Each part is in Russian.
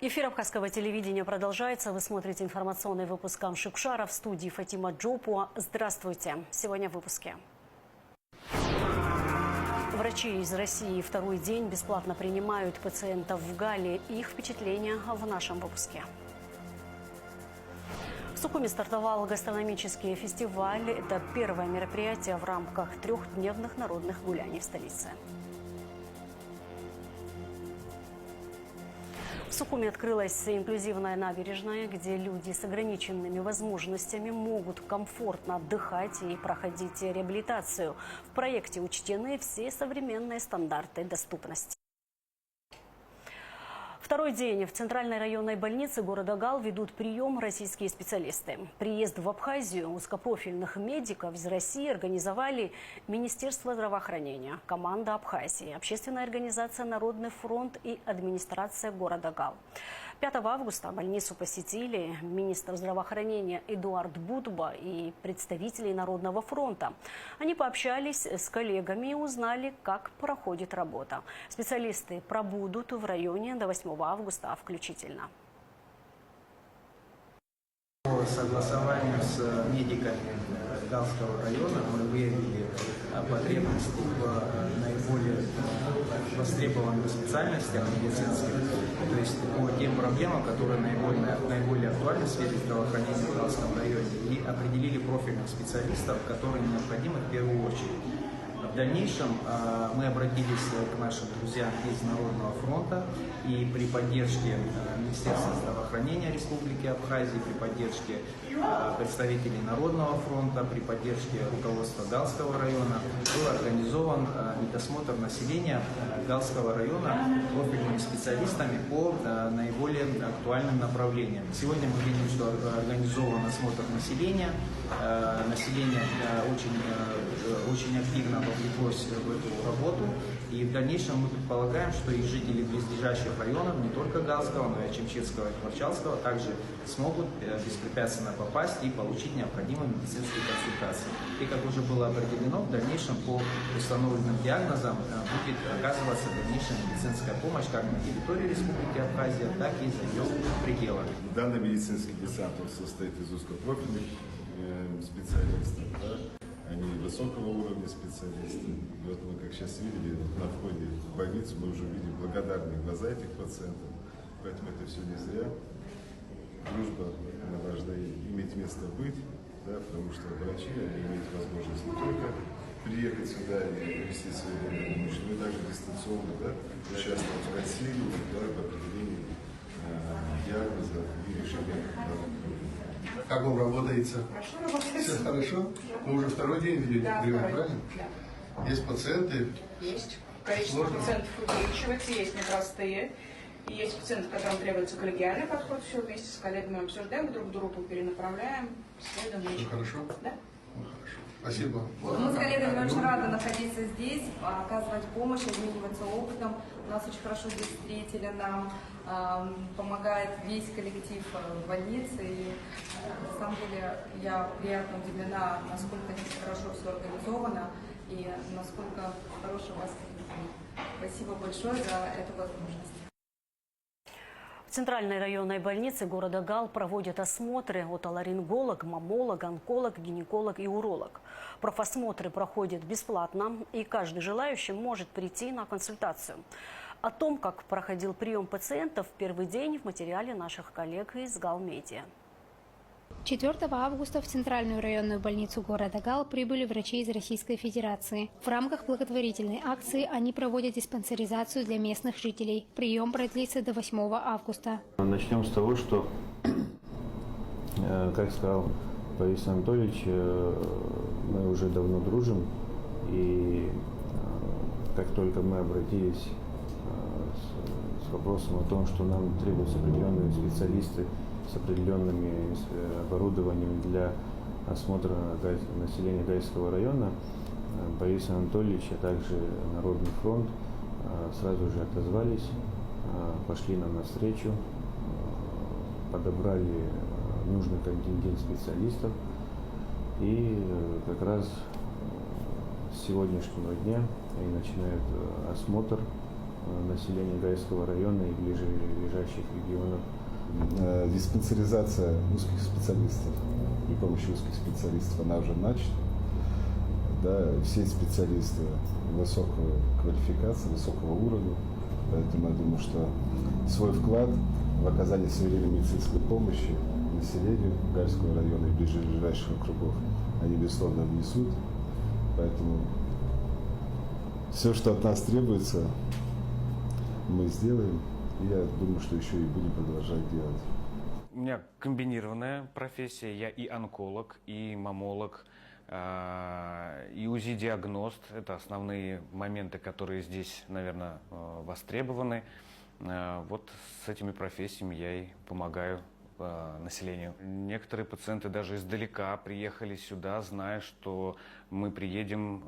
Эфир Абхазского телевидения продолжается. Вы смотрите информационный выпуск Амшикшара. В студии Фатима Джопуа. Здравствуйте. Сегодня в выпуске. Врачи из России второй день бесплатно принимают пациентов в Галле. Их впечатления в нашем выпуске. В Сухуми стартовал гастрономический фестиваль. Это первое мероприятие в рамках трехдневных народных гуляний в столице. В Сухуми открылась инклюзивная набережная, где люди с ограниченными возможностями могут комфортно отдыхать и проходить реабилитацию. В проекте учтены все современные стандарты доступности. Второй день в Центральной районной больнице города Гал ведут прием российские специалисты. Приезд в Абхазию узкопрофильных медиков из России организовали Министерство здравоохранения, команда Абхазии, общественная организация «Народный фронт» и администрация города Гал. 5 августа больницу посетили министр здравоохранения Эдуард Будба и представители Народного фронта. Они пообщались с коллегами и узнали, как проходит работа. Специалисты пробудут в районе до 8 августа включительно. По согласованию с медиками Галского района мы выявили потребности в наиболее востребованных специальностях медицинских, то есть по тем проблемам, которые наиболее актуальны в сфере здравоохранения в Галском районе, и определили профильных специалистов, которые необходимы в первую очередь. В дальнейшем мы обратились к нашим друзьям из Народного фронта и при поддержке Министерства здравоохранения Республики Абхазии, при поддержке представителей Народного фронта, при поддержке руководства Галского района был организован медосмотр населения Галского района профильными специалистами по наиболее актуальным направлениям. Сегодня мы видим, что организован осмотр населения. Население очень активно вовлеклось в эту работу, и в дальнейшем мы предполагаем, что и жители близлежащих районов, не только Галского, но и Чемчетского и Творчалского, также смогут беспрепятственно попасть и получить необходимые медицинские консультации. И, как уже было определено, в дальнейшем по установленным диагнозам будет оказываться дальнейшая медицинская помощь как на территории Республики Абхазия, так и за ее пределами. Данный медицинский десант состоит из узкопрофильных специалистов, да? Они высокого уровня специалисты. Вот мы, как сейчас видели, на входе в больницу мы уже видим благодарные глаза этих пациентов. Поэтому это все не зря. Дружба, она должна иметь место быть, да, потому что врачи имеют возможность не только приехать сюда и провести свою помощь, но и также дистанционно, да, участвовать в консилиуме, да, в определении диагноза и решения данных проблем. Как вам работается? Хорошо работает. Все хорошо? Вы уже второй день ведете прием, правильно? Да. Есть пациенты? Есть. Количество пациентов увеличивается, есть непростые. И есть пациенты, которым требуется коллегиальный подход. Все вместе с коллегами обсуждаем, друг другу перенаправляем. Следуем. Все хорошо? Да. Ну, хорошо. Спасибо. Мы с коллегами очень рады находиться здесь, оказывать помощь, обмениваться опытом. Нас очень хорошо здесь встретили, нам помогает весь коллектив больницы. И на самом деле я приятно удивлена, насколько здесь хорошо все организовано и насколько хороший у вас коллектив. Спасибо большое за эту возможность. В Центральной районной больнице города Гал проводят осмотры отоларинголог, маммолог, онколог, гинеколог и уролог. Профосмотры проходят бесплатно, и каждый желающий может прийти на консультацию. О том, как проходил прием пациентов в первый день, в материале наших коллег из Гал Медиа. 4 августа в Центральную районную больницу города Гал прибыли врачи из Российской Федерации. В рамках благотворительной акции они проводят диспансеризацию для местных жителей. Прием продлится до 8 августа. Начнем с того, что, как сказал Борис Анатольевич, мы уже давно дружим. И как только мы обратились с вопросом о том, что нам требуются определенные специалисты с определенными оборудованием для осмотра населения Гальского района, Борис Анатольевич, а также Народный фронт сразу же отозвались, пошли нам навстречу, подобрали нужный контингент специалистов, и как раз с сегодняшнего дня они начинают осмотр населения Гайского района и ближайших регионов. Диспансеризация узких специалистов, при помощи узких специалистов она уже начата. Да, все специалисты высокой квалификации, высокого уровня. Поэтому я думаю, что свой вклад в оказание современной медицинской помощи населению Гальского района и ближайших округов они, безусловно, внесут. Поэтому все, что от нас требуется, мы сделаем. И я думаю, что еще и будем продолжать делать. У меня комбинированная профессия. Я и онколог, и маммолог, и УЗИ-диагност. Это основные моменты, которые здесь, наверное, востребованы. Вот с этими профессиями я и помогаю населению. Некоторые пациенты даже издалека приехали сюда, зная, что мы приедем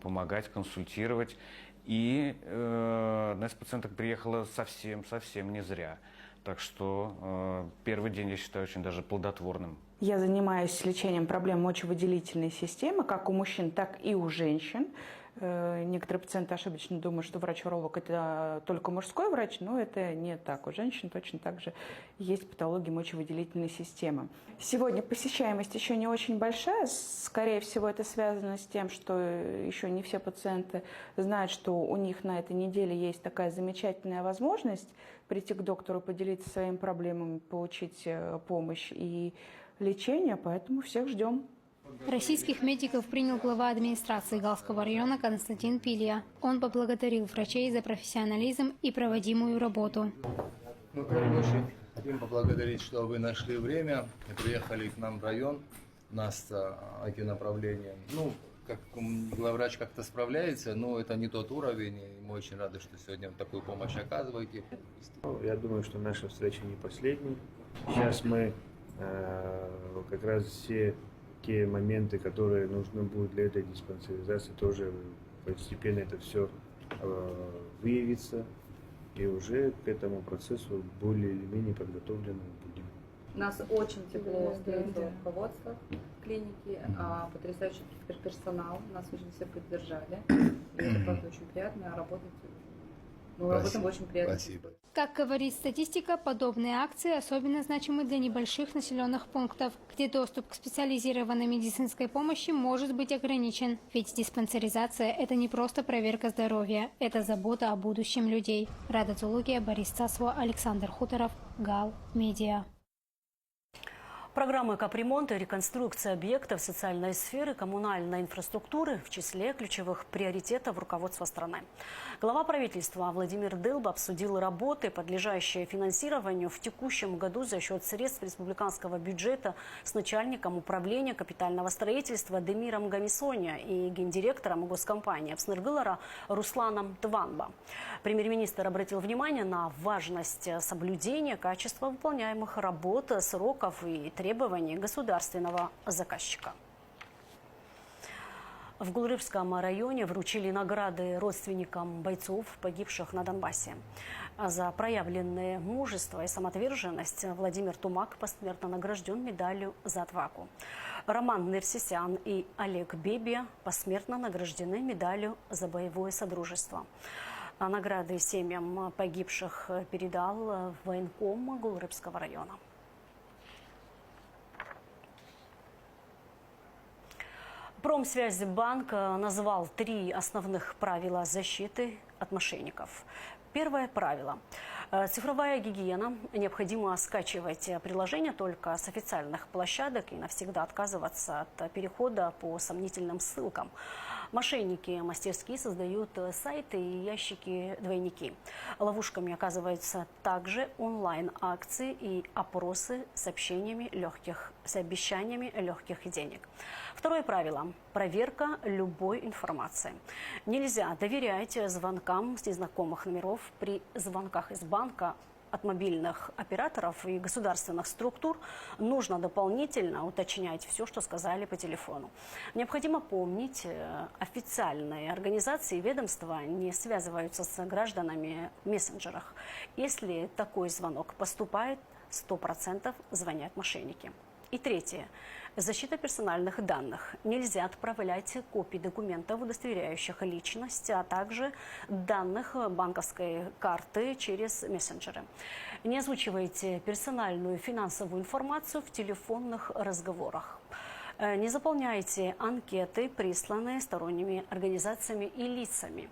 помогать, консультировать. И одна из пациенток приехала совсем не зря. Так что первый день, я считаю, очень даже плодотворным. Я занимаюсь лечением проблем мочевыделительной системы, как у мужчин, так и у женщин. Некоторые пациенты ошибочно думают, что врач-уролог – это только мужской врач, но это не так. У женщин точно так же есть патологии мочевыделительной системы. Сегодня посещаемость еще не очень большая. Скорее всего, это связано с тем, что еще не все пациенты знают, что у них на этой неделе есть такая замечательная возможность прийти к доктору, поделиться своими проблемами, получить помощь и лечение, поэтому всех ждем. Российских медиков принял глава администрации Галского района Константин Пилья. Он поблагодарил врачей за профессионализм и проводимую работу. Мы, в первую очередь, хотим поблагодарить, что вы нашли время и приехали к нам в район. У нас IT-направление. Как главврач как-то справляется, но это не тот уровень. И мы очень рады, что сегодня такую помощь оказываете. Я думаю, что наша встреча не последняя. Сейчас мы как раз все те моменты, которые нужны будут для этой диспансеризации, тоже постепенно это все выявится, и уже к этому процессу более или менее подготовлены будем. Нас очень тепло встретило руководство клиники, потрясающий персонал, нас очень все поддержали. И это, правда, очень приятно работать. Мы работаем очень приятно. Спасибо. Как говорит статистика, подобные акции особенно значимы для небольших населенных пунктов, где доступ к специализированной медицинской помощи может быть ограничен. Ведь диспансеризация – это не просто проверка здоровья, это забота о будущем людей. Рада Зулугия, Борис Цасво, Александр Хуторов, ГАЛ Медиа. Программы капремонта и реконструкции объектов социальной сферы, коммунальной инфраструктуры в числе ключевых приоритетов руководства страны. Глава правительства Владимир Дылба обсудил работы, подлежащие финансированию в текущем году за счет средств республиканского бюджета с начальником управления капитального строительства Демиром Гамисоня и гендиректором госкомпании Апсныргылара Русланом Тванба. Премьер-министр обратил внимание на важность соблюдения качества выполняемых работ, сроков и требований государственного заказчика. В Гулрыбском районе вручили награды родственникам бойцов, погибших на Донбассе. За проявленное мужество и самоотверженность Владимир Тумак посмертно награжден медалью за отвагу. Роман Нерсисян и Олег Бебия посмертно награждены медалью за боевое содружество. Награды семьям погибших передал военком Гулрыбского района. Промсвязьбанк назвал 3 основных правила защиты от мошенников. Первое правило. Цифровая гигиена. Необходимо скачивать приложение только с официальных площадок и навсегда отказываться от перехода по сомнительным ссылкам. Мошенники мастерски создают сайты и ящики-двойники. Ловушками оказываются также онлайн-акции и опросы с обещаниями легких денег. Второе правило – проверка любой информации. Нельзя доверять звонкам с незнакомых номеров при звонках из банка. От мобильных операторов и государственных структур нужно дополнительно уточнять все, что сказали по телефону. Необходимо помнить, официальные организации и ведомства не связываются с гражданами в мессенджерах. Если такой звонок поступает, 100% звонят мошенники. И третье. Защита персональных данных. Нельзя отправлять копии документов, удостоверяющих личность, а также данных банковской карты через мессенджеры. Не озвучивайте персональную финансовую информацию в телефонных разговорах. Не заполняйте анкеты, присланные сторонними организациями и лицами.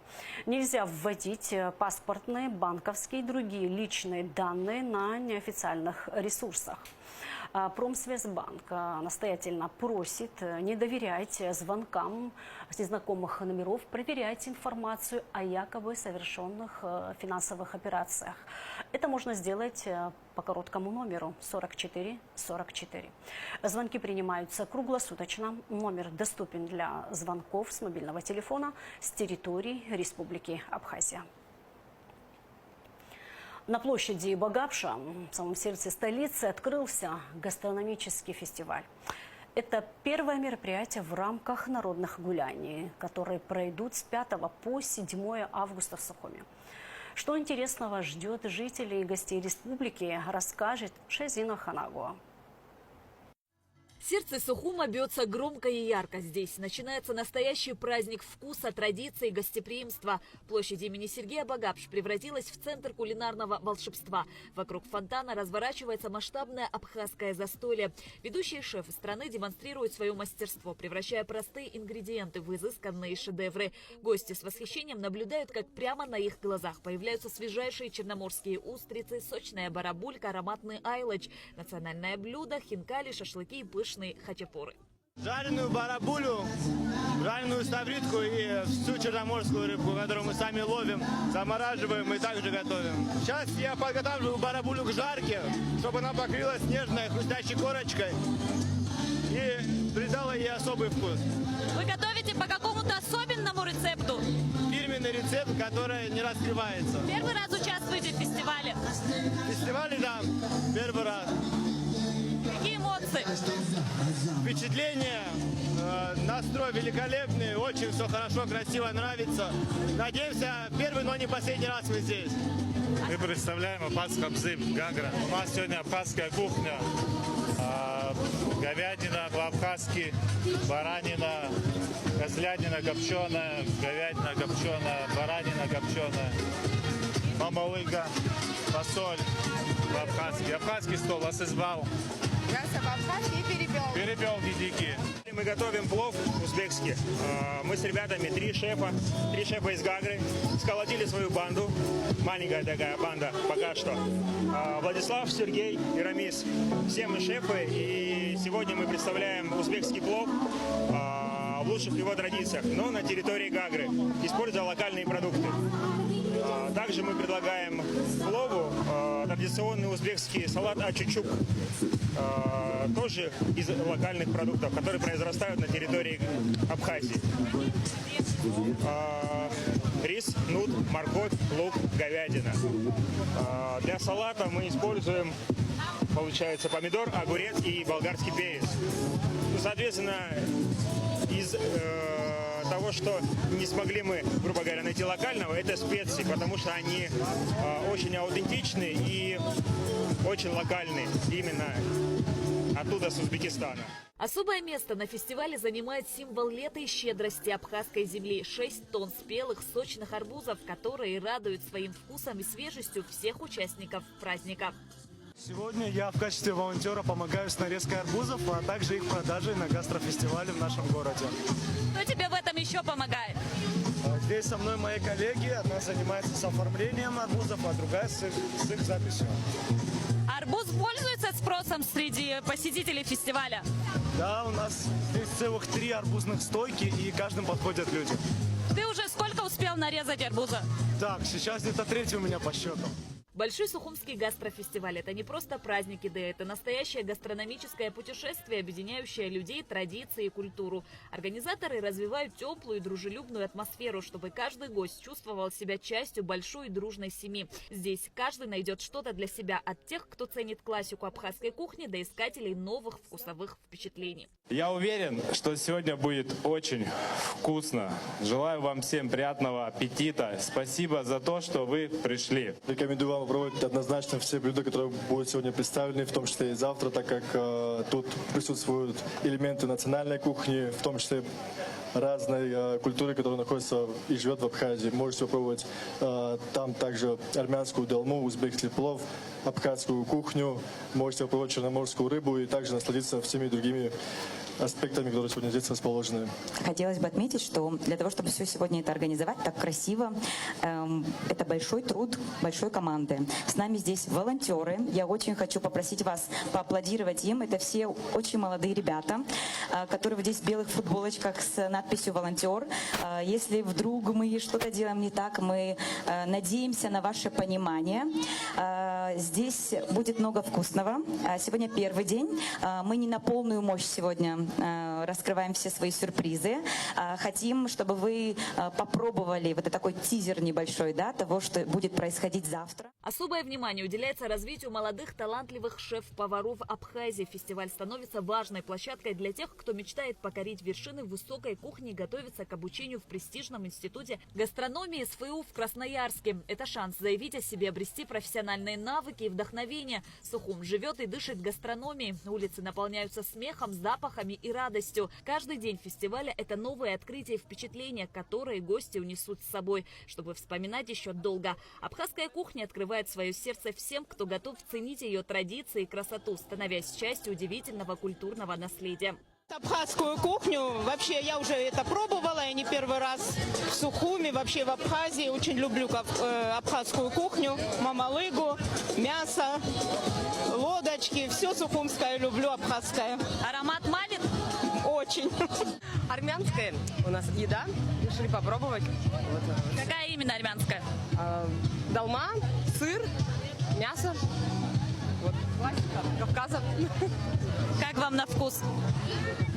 Нельзя вводить паспортные, банковские и другие личные данные на неофициальных ресурсах. Промсвязьбанк настоятельно просит не доверять звонкам с незнакомых номеров, проверять информацию о якобы совершенных финансовых операциях. Это можно сделать по короткому номеру 4444. Звонки принимаются круглосуточно. Номер доступен для звонков с мобильного телефона с территории Республики Абхазия. На площади Багапша, в самом сердце столицы, открылся гастрономический фестиваль. Это первое мероприятие в рамках народных гуляний, которые пройдут с 5 по 7 августа в Сухуми. Что интересного ждет жителей и гостей республики, расскажет Шазина Ханагуа. Сердце Сухума бьется громко и ярко. Здесь начинается настоящий праздник вкуса, традиций и гостеприимства. Площадь имени Сергея Багапш превратилась в центр кулинарного волшебства. Вокруг фонтана разворачивается масштабное абхазское застолье. Ведущие шефы страны демонстрируют свое мастерство, превращая простые ингредиенты в изысканные шедевры. Гости с восхищением наблюдают, как прямо на их глазах появляются свежайшие черноморские устрицы, сочная барабулька, ароматный айлач, национальное блюдо, хинкали, шашлыки и пышные хачапуры. Жареную барабулю, жареную ставритку и всю черноморскую рыбку, которую мы сами ловим, замораживаем и также готовим. Сейчас я подготавливаю барабулю к жарке, чтобы она покрылась нежной хрустящей корочкой и придала ей особый вкус. Вы готовите по какому-то особенному рецепту? Фирменный рецепт, который не раскрывается. Первый раз участвуете в фестивале? В фестивале, да, первый раз. Какие эмоции? Впечатление, настрой великолепный, очень все хорошо, красиво, нравится. Надеемся, первый, но не последний раз мы здесь. Мы представляем Абхазский Абзым, Гагра. У нас сегодня абхазская кухня. Говядина по-абхазски, баранина, козлятина копченая, говядина копченая, баранина копченая, мамалыга, фасоль по-абхазски. Абхазский стол, асызбал. Мясо по-абхазски и перепелки. Перепелки дикие. Мы готовим плов узбекский. Мы с ребятами три шефа из Гагры. Сколотили свою банду. Маленькая такая банда пока что. Владислав, Сергей и Рамис. Все мы шефы. И сегодня мы представляем узбекский плов в лучших его традициях, но на территории Гагры, используя локальные продукты. Также мы предлагаем к плову традиционный узбекский салат ачучук, тоже из локальных продуктов, которые произрастают на территории Абхазии. Рис, нут, морковь, лук, говядина. Для салата мы используем, получается, помидор, огурец и болгарский перец. Соответственно, из того, что не смогли мы, грубо говоря, найти локального, это специи, потому что они очень аутентичны и очень локальны, именно оттуда, с Узбекистана. Особое место на фестивале занимает символ лета и щедрости абхазской земли. 6 тонн спелых, сочных арбузов, которые радуют своим вкусом и свежестью всех участников праздника. Сегодня я в качестве волонтера помогаю с нарезкой арбузов, а также их продажей на гастрофестивале в нашем городе. Кто тебе в этом еще помогает? Здесь со мной мои коллеги. Одна занимается с оформлением арбузов, а другая с их записью. Арбуз пользуется спросом среди посетителей фестиваля? Да, у нас здесь целых 3 арбузных стойки, и каждым подходят люди. Ты уже сколько успел нарезать арбуза? Так, сейчас где-то 3 у меня по счету. Большой Сухумский гастрофестиваль – это не просто праздник еды, это настоящее гастрономическое путешествие, объединяющее людей, традиции и культуру. Организаторы развивают теплую и дружелюбную атмосферу, чтобы каждый гость чувствовал себя частью большой и дружной семьи. Здесь каждый найдет что-то для себя, от тех, кто ценит классику абхазской кухни, до искателей новых вкусовых впечатлений. Я уверен, что сегодня будет очень вкусно. Желаю вам всем приятного аппетита. Спасибо за то, что вы пришли. Рекомендую вам попробовать однозначно все блюда, которые будут сегодня представлены, в том числе и завтра, так как тут присутствуют элементы национальной кухни, в том числе разной культуры, которая находится и живет в Абхазии. Можете попробовать там также армянскую долму, узбекский плов, абхазскую кухню, можете попробовать черноморскую рыбу и также насладиться всеми другими аспектами, которые сегодня здесь расположены. Хотелось бы отметить, что для того, чтобы все сегодня это организовать так красиво, это большой труд большой команды. С нами здесь волонтеры. Я очень хочу попросить вас поаплодировать им. Это все очень молодые ребята, которые здесь в белых футболочках с надписью «Волонтер». Если вдруг мы что-то делаем не так, мы надеемся на ваше понимание. Здесь будет много вкусного. Сегодня первый день. Мы не на полную мощь сегодня раскрываем все свои сюрпризы. Хотим, чтобы вы попробовали вот это такой тизер небольшой, да, того, что будет происходить завтра. Особое внимание уделяется развитию молодых талантливых шеф-поваров Абхазии. Фестиваль становится важной площадкой для тех, кто мечтает покорить вершины высокой кухни и готовиться к обучению в престижном институте гастрономии СФУ в Красноярске. Это шанс заявить о себе, обрести профессиональные навыки и вдохновение. Сухум живет и дышит гастрономией. Улицы наполняются смехом, запахами и радостью. Каждый день фестиваля – это новые открытия и впечатления, которые гости унесут с собой, чтобы вспоминать еще долго. Абхазская кухня открывает свое сердце всем, кто готов ценить ее традиции и красоту, становясь частью удивительного культурного наследия. Абхазскую кухню, вообще я уже это пробовала, и не первый раз в Сухуми, вообще в Абхазии. Очень люблю абхазскую кухню, мамалыгу, мясо, лодочки, все сухумское люблю, абхазское. Аромат манит? Очень. Армянская у нас еда, решили попробовать. Какая именно армянская? Долма, сыр, мясо. Вот, классика Кавказа. Как вам на вкус?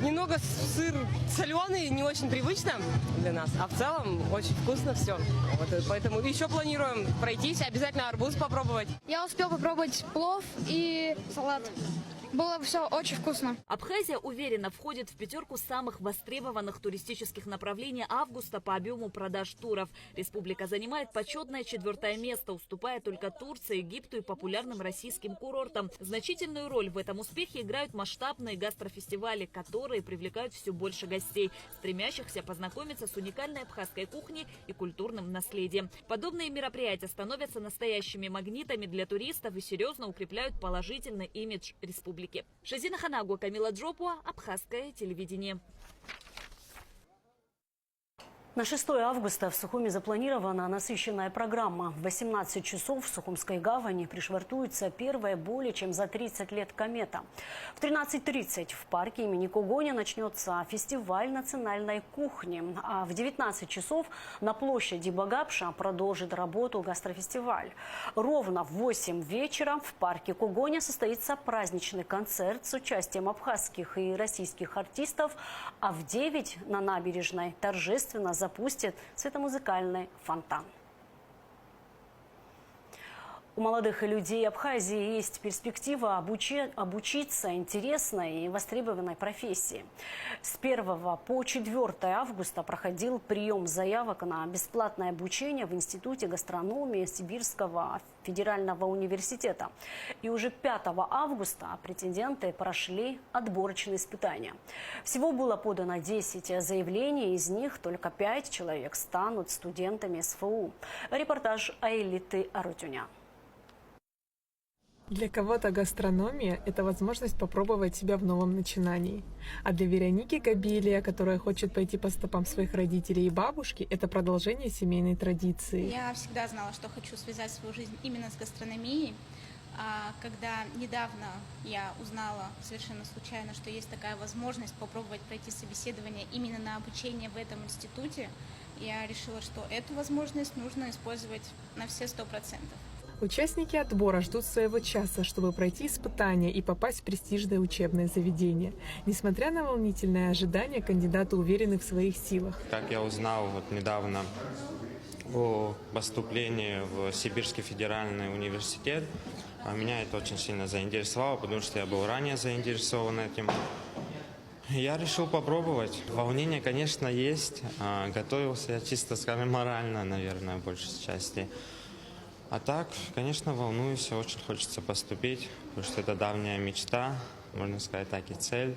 Немного сыр соленый, не очень привычно для нас, а в целом очень вкусно все. Вот, поэтому еще планируем пройтись, обязательно арбуз попробовать. Я успел попробовать плов и салат. Было все очень вкусно. Абхазия уверенно входит в пятерку самых востребованных туристических направлений августа по объему продаж туров. Республика занимает почетное 4-е место, уступая только Турции, Египту и популярным российским курортам. Значительную роль в этом успехе играют масштабные гастрофестивали, которые привлекают все больше гостей, стремящихся познакомиться с уникальной абхазской кухней и культурным наследием. Подобные мероприятия становятся настоящими магнитами для туристов и серьезно укрепляют положительный имидж республики. Шазина Ханагу, Камила Джопуа, Абхазское телевидение. На 6 августа в Сухуми запланирована насыщенная программа. В 18 часов в Сухумской гавани пришвартуется первая более чем за 30 лет комета. В 13:30 в парке имени Когоня начнется фестиваль национальной кухни. А в 19 часов на площади Багапша продолжит работу гастрофестиваль. Ровно в 8 вечера в парке Когоня состоится праздничный концерт с участием абхазских и российских артистов, а в 9 на набережной торжественно запустит светомузыкальный фонтан. У молодых людей Абхазии есть перспектива обучиться интересной и востребованной профессии. С 1 по 4 августа проходил прием заявок на бесплатное обучение в Институте гастрономии Сибирского федерального университета. И уже 5 августа претенденты прошли отборочные испытания. Всего было подано 10 заявлений, из них только 5 человек станут студентами СФУ. Репортаж Аэлиты Арутюня. Для кого-то гастрономия – это возможность попробовать себя в новом начинании. А для Вероники Кабилия, которая хочет пойти по стопам своих родителей и бабушки, это продолжение семейной традиции. Я всегда знала, что хочу связать свою жизнь именно с гастрономией. Когда недавно я узнала совершенно случайно, что есть такая возможность попробовать пройти собеседование именно на обучение в этом институте, я решила, что эту возможность нужно использовать на все 100%. Участники отбора ждут своего часа, чтобы пройти испытания и попасть в престижное учебное заведение. Несмотря на волнительное ожидание, кандидаты уверены в своих силах. Как я узнал недавно о поступлении в Сибирский федеральный университет, меня это очень сильно заинтересовало, потому что я был ранее заинтересован этим. Я решил попробовать. Волнение, конечно, есть. Готовился я чисто, скажем, морально, наверное, в большей части. А так, конечно, волнуюсь, очень хочется поступить, потому что это давняя мечта, можно сказать так, и цель.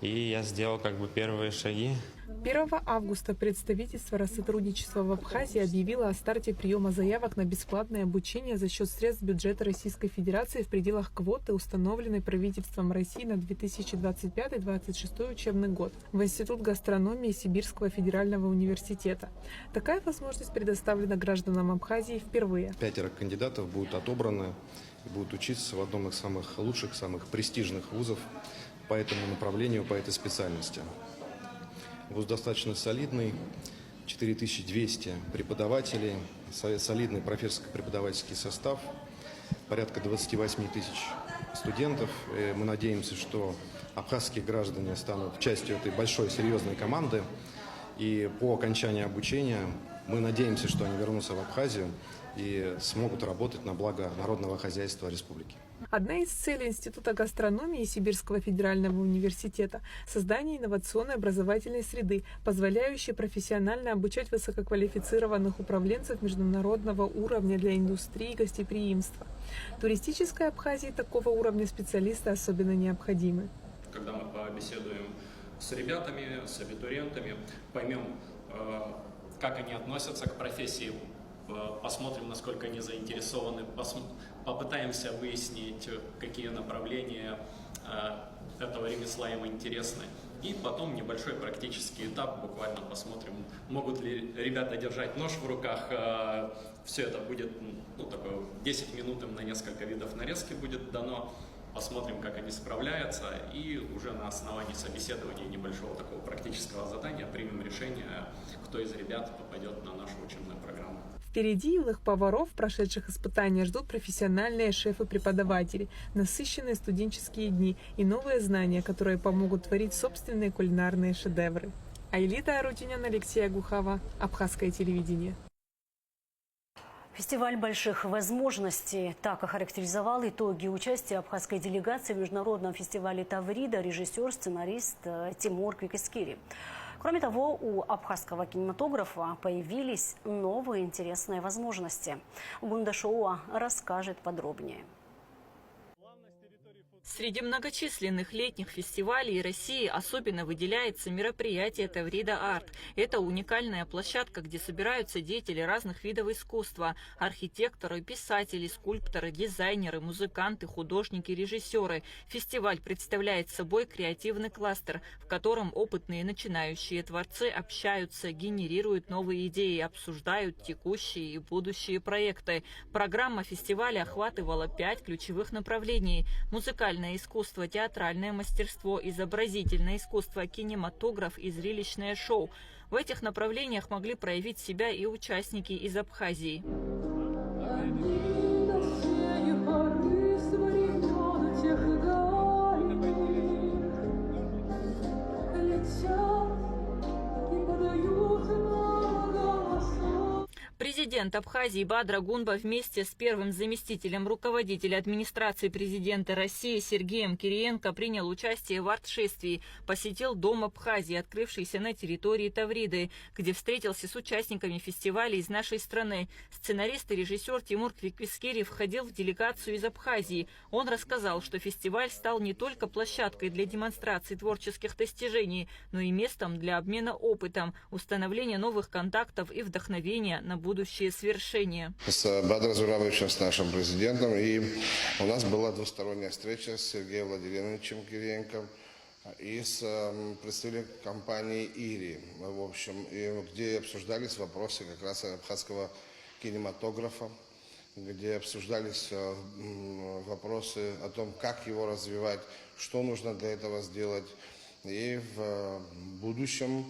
И я сделал как бы первые шаги. 1 августа представительство Россотрудничества в Абхазии объявило о старте приема заявок на бесплатное обучение за счет средств бюджета Российской Федерации в пределах квоты, установленной правительством России на 2025-2026 учебный год в Институт гастрономии Сибирского федерального университета. Такая возможность предоставлена гражданам Абхазии впервые. 5 кандидатов будут отобраны и будут учиться в одном из самых лучших, самых престижных вузов по этому направлению, по этой специальности. Вуз достаточно солидный, 4200 преподавателей, солидный профессорско-преподавательский состав, порядка 28 тысяч студентов. И мы надеемся, что абхазские граждане станут частью этой большой серьезной команды. И по окончании обучения мы надеемся, что они вернутся в Абхазию и смогут работать на благо народного хозяйства республики. Одна из целей Института гастрономии Сибирского федерального университета – создание инновационной образовательной среды, позволяющей профессионально обучать высококвалифицированных управленцев международного уровня для индустрии гостеприимства. Туристической Абхазии такого уровня специалисты особенно необходимы. Когда мы побеседуем с ребятами, с абитуриентами, поймем, как они относятся к профессии, посмотрим, насколько они заинтересованы, попытаемся выяснить, какие направления этого ремесла им интересны. И потом небольшой практический этап, буквально посмотрим, могут ли ребята держать нож в руках. Все это будет, такое 10 минут им на несколько видов нарезки будет дано. Посмотрим, как они справляются, и уже на основании собеседования небольшого такого практического задания примем решение, кто из ребят попадет на нашу учебную программу. Впереди юных поваров, прошедших испытания, ждут профессиональные шефы-преподаватели, насыщенные студенческие дни и новые знания, которые помогут творить собственные кулинарные шедевры. Айлита Арутюнян, Алексей Агухова, Абхазское телевидение. Фестиваль больших возможностей. Так охарактеризовал итоги участия абхазской делегации в международном фестивале Таврида режиссер, сценарист Тимур Квикискири. Кроме того, у абхазского кинематографа появились новые интересные возможности. Гунда Шоуа расскажет подробнее. Среди многочисленных летних фестивалей России особенно выделяется мероприятие Таврида Арт. Это уникальная площадка, где собираются деятели разных видов искусства – архитекторы, писатели, скульпторы, дизайнеры, музыканты, художники, режиссеры. Фестиваль представляет собой креативный кластер, в котором опытные начинающие творцы общаются, генерируют новые идеи, обсуждают текущие и будущие проекты. Программа фестиваля охватывала 5 ключевых направлений – музыкальное искусство, театральное мастерство, изобразительное искусство, кинематограф и зрелищное шоу. В этих направлениях могли проявить себя и участники из Абхазии. Президент Абхазии Бадра Гунба вместе с первым заместителем руководителя администрации президента России Сергеем Кириенко принял участие в арт-шествии, посетил Дом Абхазии, открывшийся на территории Тавриды, где встретился с участниками фестиваля из нашей страны. Сценарист и режиссер Тимур Квикискири входил в делегацию из Абхазии. Он рассказал, что фестиваль стал не только площадкой для демонстрации творческих достижений, но и местом для обмена опытом, установления новых контактов и вдохновения на будущие свершения. С Бадром Зурабовичем, с нашим президентом, и у нас была двусторонняя встреча с Сергеем Владимировичем Кириенко и с представителем компании «Ири», в общем, где обсуждались вопросы как раз абхазского кинематографа, где обсуждались вопросы о том, как его развивать, что нужно для этого сделать, и в будущем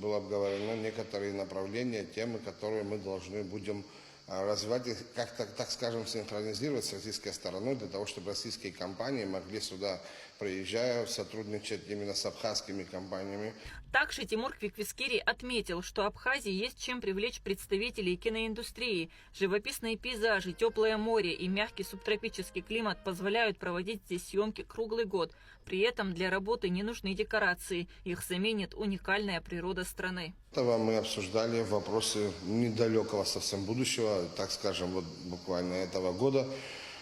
было обговорено некоторые направления, темы, которые мы должны будем развивать и как-то, так скажем, синхронизировать с российской стороной, для того, чтобы российские компании могли сюда приезжая, сотрудничать именно с абхазскими компаниями. Также Тимур Квиквискири отметил, что Абхазии есть чем привлечь представителей киноиндустрии. Живописные пейзажи, теплое море и мягкий субтропический климат позволяют проводить здесь съемки круглый год. При этом для работы не нужны декорации, их заменит уникальная природа страны. Этого мы обсуждали вопросы недалекого совсем будущего, так скажем, вот буквально этого года.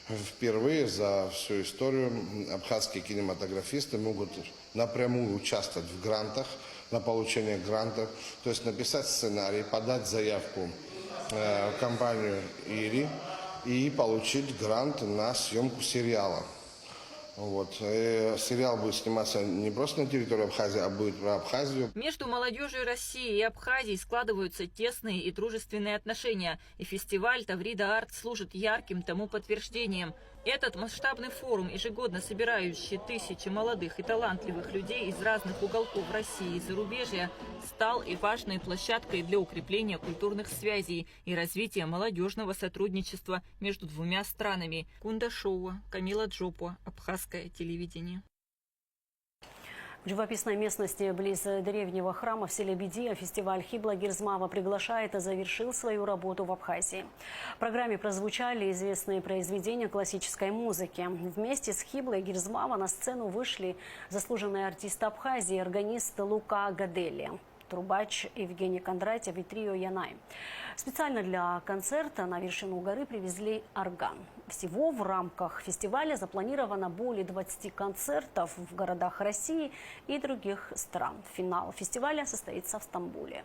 Впервые за всю историю абхазские кинематографисты могут напрямую участвовать в грантах, на получение грантов, то есть написать сценарий, подать заявку в компанию ИРИ и получить грант на съемку сериала. Вот. Сериал будет сниматься не просто на территории Абхазии, а будет про Абхазию. Между молодежью России и Абхазии складываются тесные и дружественные отношения, и фестиваль Таврида Арт служит ярким тому подтверждением. Этот масштабный форум, ежегодно собирающий тысячи молодых и талантливых людей из разных уголков России и зарубежья, стал и важной площадкой для укрепления культурных связей и развития молодежного сотрудничества между двумя странами. Кунда Шоуа, Камила Джопо, Абхазское телевидение. В живописной местности близ древнего храма в селе Бедия фестиваль Хибла Гирзмава приглашает и завершил свою работу в Абхазии. В программе прозвучали известные произведения классической музыки. Вместе с Хиблой Гирзмава на сцену вышли заслуженный артист Абхазии, органист Лука Гадели, трубач Евгений Кондратьев и трио Янай. Специально для концерта на вершину горы привезли орган. Всего в рамках фестиваля запланировано более 20 концертов в городах России и других стран. Финал фестиваля состоится в Стамбуле.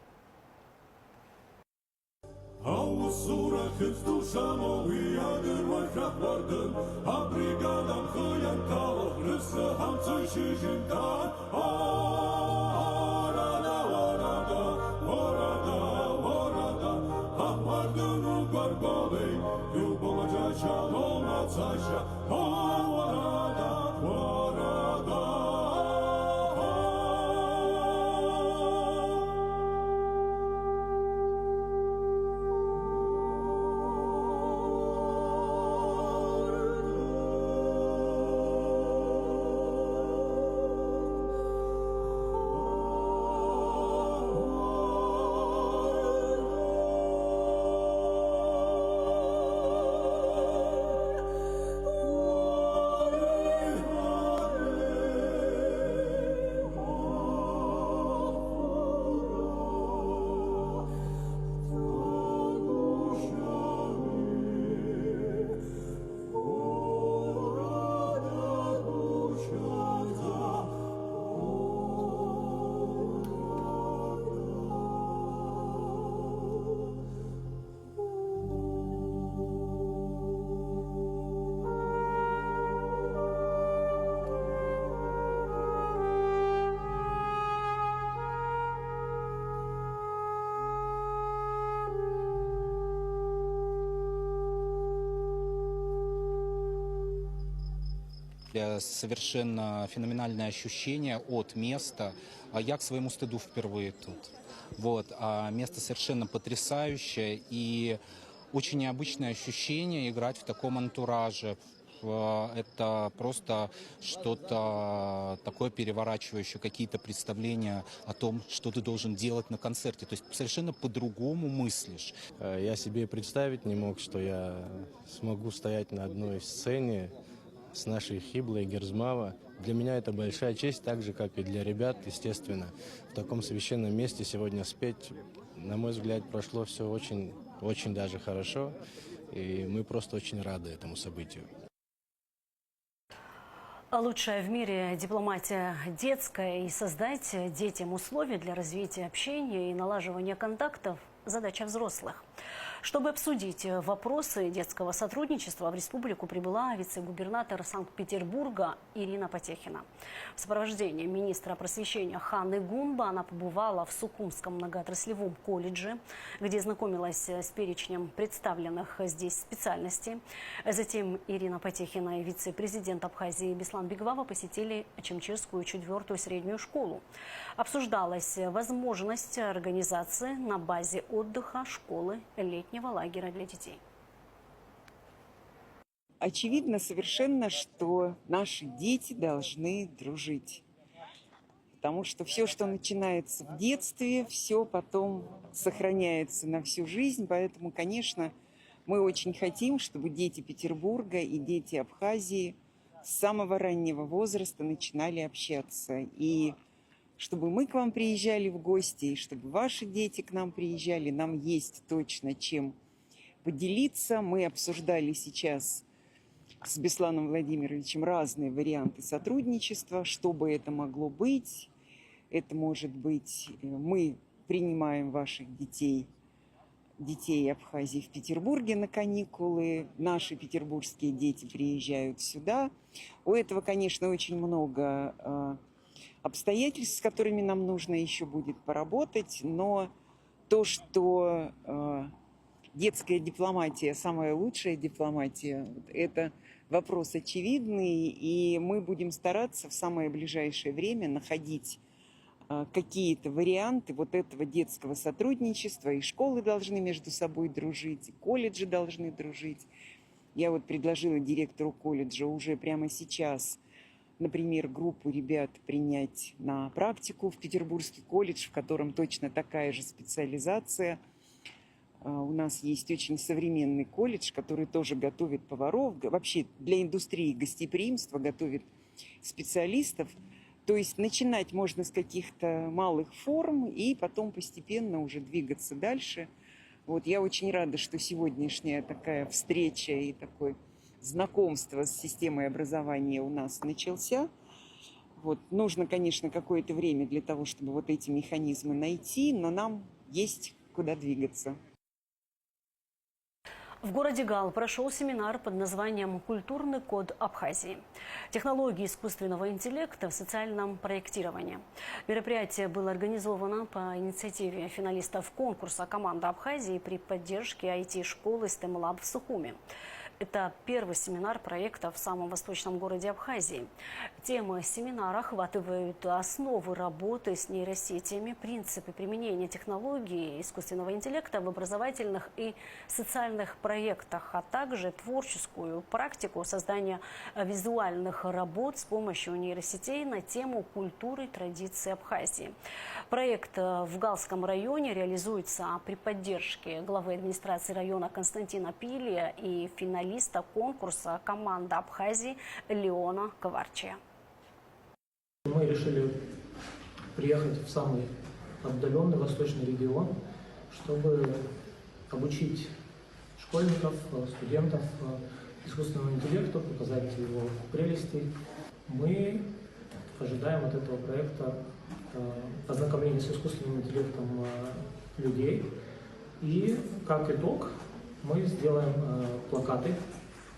Совершенно феноменальное ощущение от места. Я к своему стыду впервые тут. Вот. А место совершенно потрясающее и очень необычное ощущение играть в таком антураже. Это просто что-то такое переворачивающее, какие-то представления о том, что ты должен делать на концерте. То есть совершенно по-другому мыслишь. Я себе представить не мог, что я смогу стоять на одной сцене с нашей Хиблой Гирзмава. Для меня это большая честь, так же, как и для ребят, естественно. В таком священном месте сегодня спеть, на мой взгляд, прошло все очень даже хорошо. И мы просто очень рады этому событию. Лучшая в мире дипломатия детская и создать детям условия для развития общения и налаживания контактов – задача взрослых. Чтобы обсудить вопросы детского сотрудничества, в республику прибыла вице-губернатор Санкт-Петербурга Ирина Потехина. В сопровождении министра просвещения Ханны Гунба она побывала в Сукумском многоотраслевом колледже, где знакомилась с перечнем представленных здесь специальностей. Затем Ирина Потехина и вице-президент Абхазии Беслан Бигвава посетили Чемчирскую 4-ю среднюю школу. Обсуждалась возможность организации на базе отдыха школы летнего лагеря для детей. очевидно совершенно, что наши дети должны дружить. Потому что все, что начинается в детстве, все потом сохраняется на всю жизнь. Поэтому, конечно, мы очень хотим, чтобы дети Петербурга и дети Абхазии с самого раннего возраста начинали общаться. И чтобы мы к вам приезжали в гости, и чтобы ваши дети к нам приезжали. Нам есть точно чем поделиться. Мы обсуждали сейчас с Бесланом Владимировичем разные варианты сотрудничества, что бы это могло быть. Это может быть, мы принимаем ваших детей Абхазии в Петербурге на каникулы, наши петербургские дети приезжают сюда. У этого, конечно, очень много обстоятельств, с которыми нам нужно еще будет поработать, но то, что детская дипломатия, самая лучшая дипломатия, это вопрос очевидный, и мы будем стараться в самое ближайшее время находить какие-то варианты вот этого детского сотрудничества, и школы должны между собой дружить, и колледжи должны дружить. Я вот предложила директору колледжа уже прямо сейчас, например, группу ребят принять на практику в Петербургский колледж, в котором точно такая же специализация. У нас есть очень современный колледж, который тоже готовит поваров, вообще для индустрии гостеприимства готовит специалистов. То есть начинать можно с каких-то малых форм и потом постепенно уже двигаться дальше. Вот я очень рада, что сегодняшняя такая встреча и такое знакомство с системой образования у нас начался. Вот. Нужно, конечно, какое-то время для того, чтобы вот эти механизмы найти, но нам есть куда двигаться. В городе Гал прошел семинар под названием «Культурный код Абхазии. Технологии искусственного интеллекта в социальном проектировании». Мероприятие было организовано по инициативе финалистов конкурса «Команда Абхазии» при поддержке IT-школы STEM Lab в Сухуми. Это первый семинар проекта в самом восточном городе Абхазии. Темы семинара охватывают основы работы с нейросетями, принципы применения технологий искусственного интеллекта в образовательных и социальных проектах, а также творческую практику создания визуальных работ с помощью нейросетей на тему культуры и традиций Абхазии. Проект в Галском районе реализуется при поддержке главы администрации района Константина Пилия и финалиста конкурса «Команда Абхазии» Леона Коварчия. Мы решили приехать в самый отдаленный восточный регион, чтобы обучить школьников, студентов искусственному интеллекту, показать его прелести. Мы ожидаем от этого проекта ознакомления с искусственным интеллектом людей. И как итог мы сделаем плакаты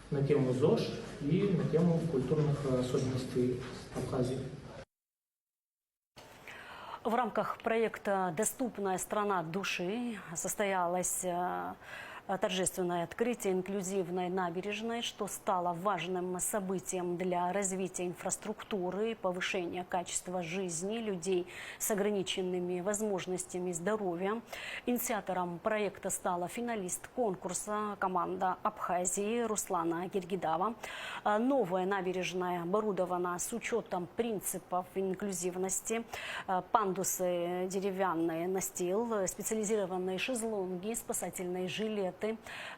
на тему ЗОЖ и на тему культурных особенностей Абхазии. В рамках проекта «Доступная страна души» состоялось торжественное открытие инклюзивной набережной, что стало важным событием для развития инфраструктуры и повышения качества жизни людей с ограниченными возможностями здоровья. Инициатором проекта стала финалист конкурса «Команда Абхазии» Руслана Гергидава. Новая набережная оборудована с учетом принципов инклюзивности. Пандусы деревянные, настил, специализированные шезлонги, спасательные жилеты,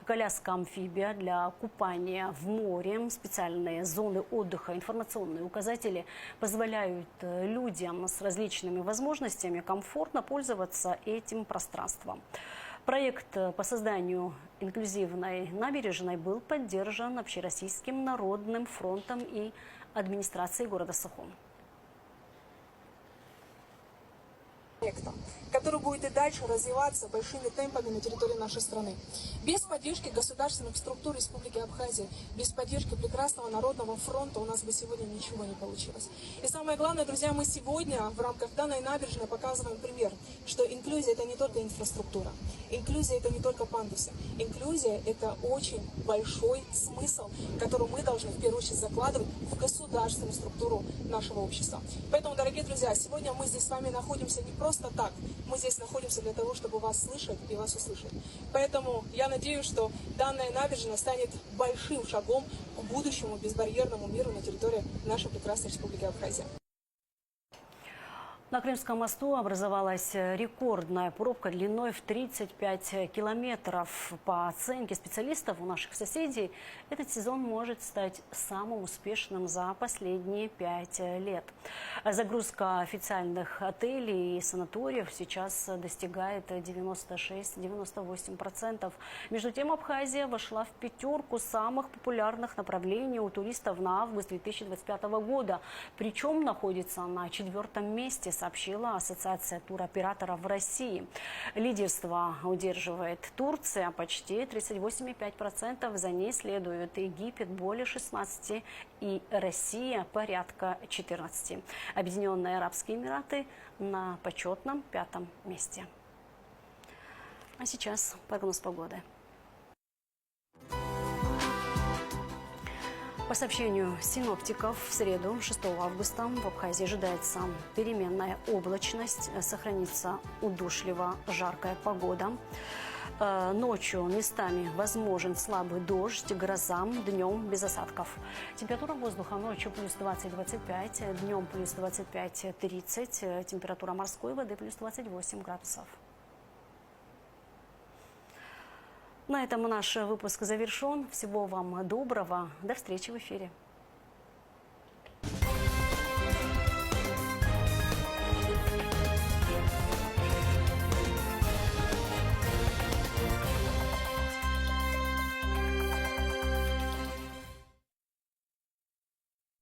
коляска-амфибия для купания в море, специальные зоны отдыха, информационные указатели позволяют людям с различными возможностями комфортно пользоваться этим пространством. Проект по созданию инклюзивной набережной был поддержан Общероссийским народным фронтом и администрацией города Сухум. Который будет и дальше развиваться большими темпами на территории нашей страны. Без поддержки государственных структур Республики Абхазия, без поддержки прекрасного народного фронта у нас бы сегодня ничего не получилось. И самое главное, друзья, мы сегодня в рамках данной набережной показываем пример, что инклюзия — это не только инфраструктура, инклюзия — это не только пандусы, инклюзия — это очень большой смысл, который мы должны в первую очередь закладывать в государственную структуру нашего общества. Поэтому, дорогие друзья, сегодня мы здесь с вами находимся не просто просто так. Мы здесь находимся для того, чтобы вас слышать и вас услышать. Поэтому я надеюсь, что данная набережная станет большим шагом к будущему безбарьерному миру на территории нашей прекрасной республики Абхазия. На Крымском мосту образовалась рекордная пробка длиной в 35 километров. По оценке специалистов у наших соседей, этот сезон может стать самым успешным за последние 5 лет. Загрузка официальных отелей и санаториев сейчас достигает 96-98%. Между тем, Абхазия вошла в пятерку самых популярных направлений у туристов на август 2025 года. Причем находится на 4-м месте, сообщила Ассоциация туроператоров в России. Лидерство удерживает Турция почти 38,5%. За ней следует Египет более 16% и Россия порядка 14%. Объединенные Арабские Эмираты на почетном 5-м месте. А сейчас прогноз погоды. По сообщению синоптиков, в среду, 6 августа, в Абхазии ожидается переменная облачность, сохранится удушливо жаркая погода. Ночью местами возможен слабый дождь, гроза, днем без осадков. Температура воздуха ночью плюс 20-25, днем плюс 25-30, температура морской воды плюс 28 градусов. На этом наш выпуск завершен. Всего вам доброго. До встречи в эфире.